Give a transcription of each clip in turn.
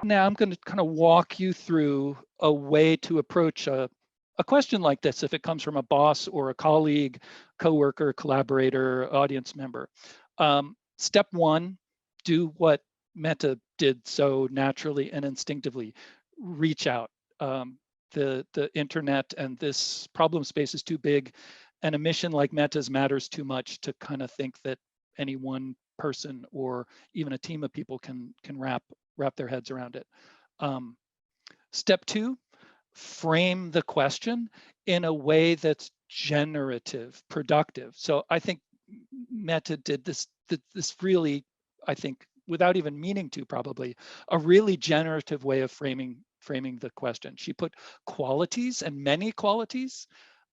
Now I'm going to kind of walk you through a way to approach a question like this if it comes from a boss or a colleague, coworker, collaborator, audience member. Step one, do what Meta did so naturally and instinctively. Reach out. The internet and this problem space is too big, and a mission like Meta's matters too much to kind of think that any one person or even a team of people can wrap their heads around it. Step two, frame the question in a way that's generative, productive. So I think Meta did this really, I think, without even meaning to, probably a really generative way of framing the question. She put qualities, and many qualities,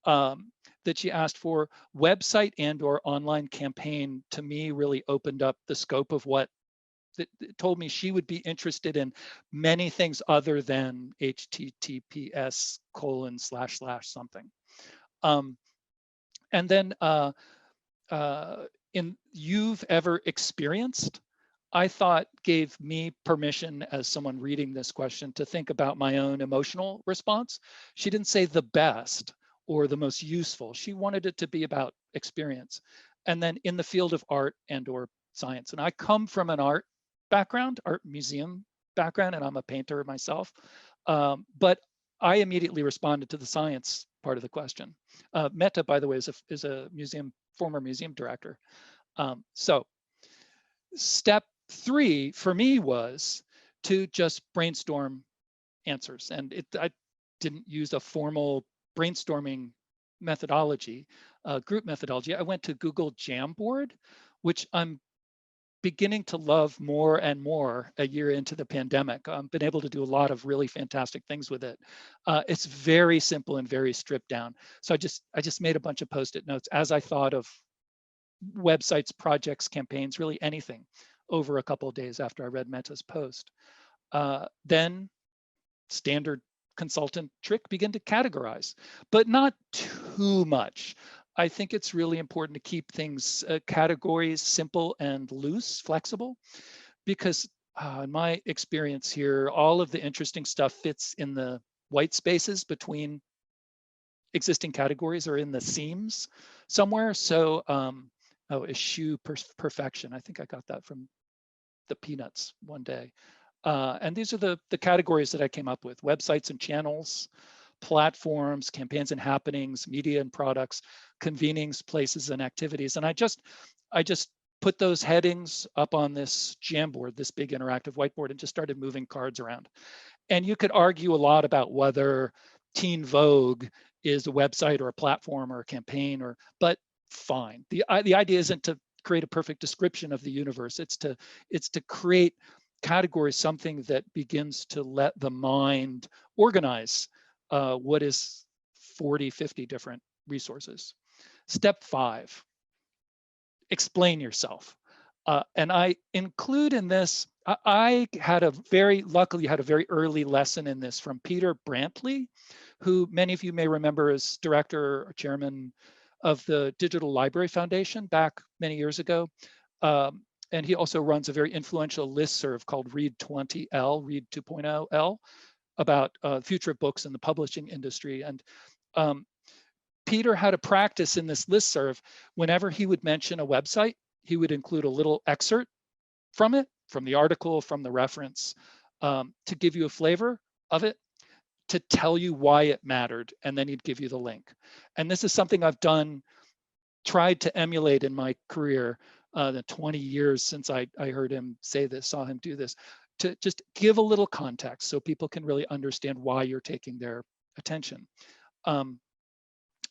that she asked for. Website and/or online campaign, to me, really opened up the scope of what that told me she would be interested in many things other than HTTPS:// something. And then in you've ever experienced, I thought gave me permission as someone reading this question to think about my own emotional response. She didn't say the best or the most useful. She wanted it to be about experience. And then in the field of art and/or science. And I come from an art background, art museum background, and I'm a painter myself. But I immediately responded to the science part of the question. Meta, by the way, is a former museum director. So step three for me was to just brainstorm answers. And I didn't use a formal brainstorming methodology, group methodology. I went to Google Jamboard, which I'm beginning to love more and more a year into the pandemic. I've been able to do a lot of really fantastic things with it. It's very simple and very stripped down. So I just made a bunch of Post-it notes as I thought of websites, projects, campaigns, really anything, over a couple of days after I read Meta's post. Then standard consultant trick, begin to categorize, but not too much. I think it's really important to keep things, categories simple and loose, flexible, because in my experience here, all of the interesting stuff fits in the white spaces between existing categories or in the seams somewhere. So, eschew perfection. I think I got that from the Peanuts one day. And these are the categories that I came up with: websites and channels, platforms, campaigns and happenings, media and products, convenings, places and activities. And I just put those headings up on this Jamboard, this big interactive whiteboard, and just started moving cards around. And you could argue a lot about whether Teen Vogue is a website or a platform or a campaign, but fine. The idea isn't to create a perfect description of the universe. It's to create categories, something that begins to let the mind organize what is 40, 50 different resources. Step 5, explain yourself. And I include in this, I luckily had a very early lesson in this from Peter Brantley, who many of you may remember as director or chairman of the Digital Library Foundation back many years ago. And he also runs a very influential listserv called Read 2.0L, about future of books in the publishing industry. And Peter had a practice in this listserv. Whenever he would mention a website, he would include a little excerpt from it, from the article, from the reference, to give you a flavor of it, to tell you why it mattered, and then he'd give you the link. And this is something I've tried to emulate in my career, the 20 years since I heard him say this, saw him do this, to just give a little context so people can really understand why you're taking their attention.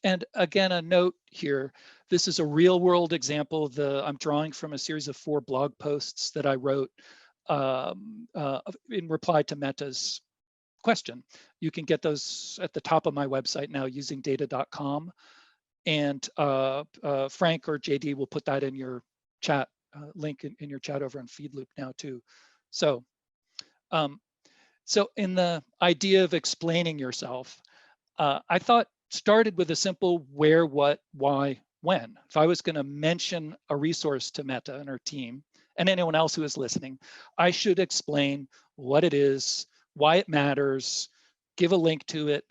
And again, a note here, this is a real world example. I'm drawing from a series of 4 blog posts that I wrote in reply to Meta's question. You can get those at the top of my website now using data.com. And Frank or JD will put that in your chat, link in your chat over on Feedloop now too. So, so in the idea of explaining yourself, I thought started with a simple where, what, why, when. If I was going to mention a resource to Meta and her team and anyone else who is listening, I should explain what it is, why it matters, give a link to it,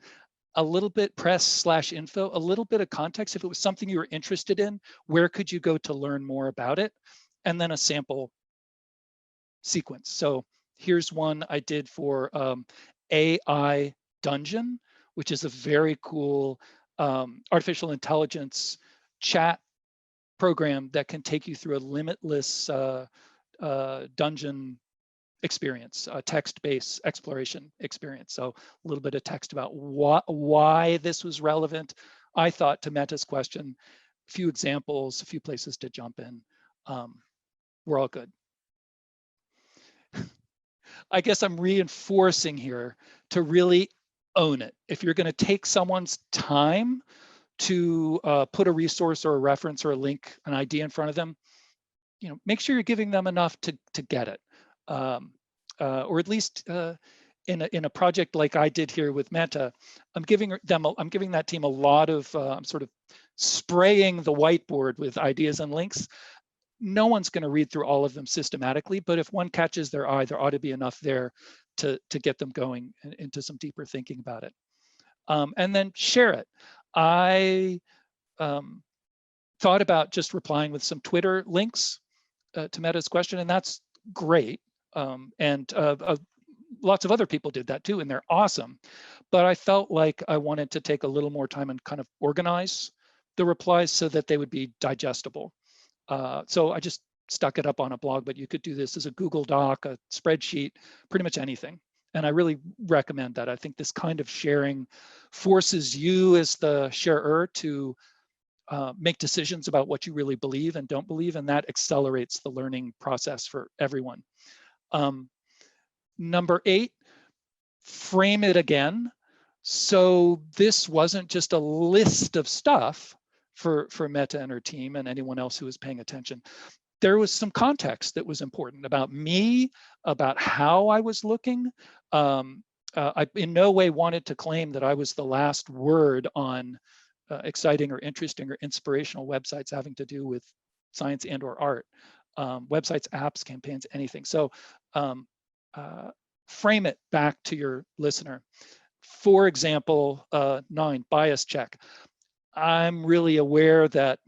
a little bit press/info, a little bit of context. If it was something you were interested in, where could you go to learn more about it? And then a sample sequence. So here's one I did for AI Dungeon, which is a very cool artificial intelligence chat program that can take you through a limitless dungeon experience, a text-based exploration experience. So a little bit of text about why this was relevant, I thought, to Meta's question, a few examples, a few places to jump in. We're all good. I guess I'm reinforcing here to really own it. If you're going to take someone's time to put a resource or a reference or a link, an idea in front of them, make sure you're giving them enough to get it, or at least in a project like I did here with Meta, I'm giving that team a lot of I'm sort of spraying the whiteboard with ideas and links. No one's going to read through all of them systematically, but if one catches their eye, there ought to be enough there to get them going into some deeper thinking about it. And then share it. I thought about just replying with some Twitter links to Meta's question, and that's great. And lots of other people did that too, and they're awesome. But I felt like I wanted to take a little more time and kind of organize the replies so that they would be digestible. So I just stuck it up on a blog, but you could do this as a Google Doc, a spreadsheet, pretty much anything. And I really recommend that. I think this kind of sharing forces you as the sharer to make decisions about what you really believe and don't believe, and that accelerates the learning process for everyone. Number 8, frame it again. So this wasn't just a list of stuff for Meta and her team and anyone else who was paying attention. There was some context that was important about me, about how I was looking. I in no way wanted to claim that I was the last word on exciting or interesting or inspirational websites having to do with science and or art, websites, apps, campaigns, anything. So frame it back to your listener. For example, 9, bias check. I'm really aware that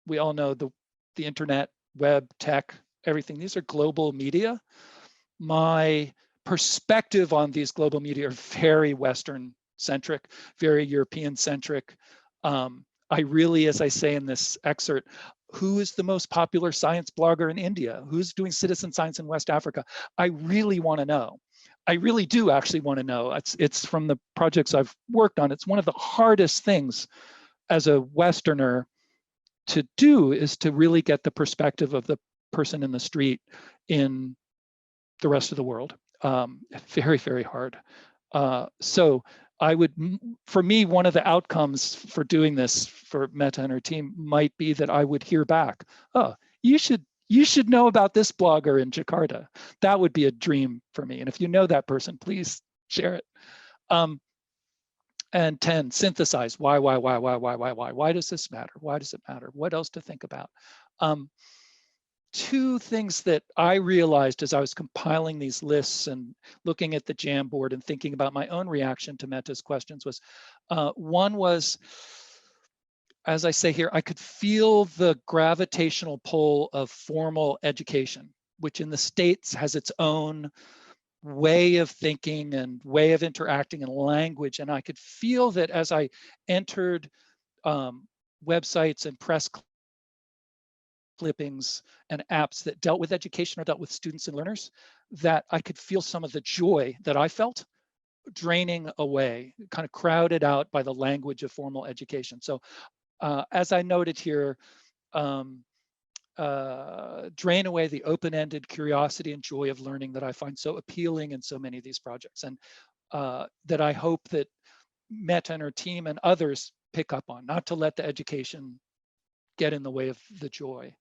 we all know the internet, web, tech, everything. These are global media. My perspective on these global media are very Western centric, very European centric. I really, as I say in this excerpt, who is the most popular science blogger in India? Who's doing citizen science in West Africa? I really want to know. I really do actually want to know. It's from the projects I've worked on. It's one of the hardest things as a Westerner to do, is to really get the perspective of the person in the street in the rest of the world. Very, very hard. So I would, for me, one of the outcomes for doing this for Meta and her team might be that I would hear back, oh, you should know about this blogger in Jakarta. That would be a dream for me. And if you know that person, please share it. And 10, synthesize. Why? Why does this matter? Why does it matter? What else to think about? 2 things that I realized as I was compiling these lists and looking at the Jamboard and thinking about my own reaction to Meta's questions was, one was, as I say here, I could feel the gravitational pull of formal education, which in the States has its own way of thinking and way of interacting and language. And I could feel that as I entered websites and press clippings and apps that dealt with education or dealt with students and learners, that I could feel some of the joy that I felt draining away, kind of crowded out by the language of formal education. So as I noted here, drain away the open-ended curiosity and joy of learning that I find so appealing in so many of these projects, and that I hope that Meta and her team and others pick up on, not to let the education get in the way of the joy.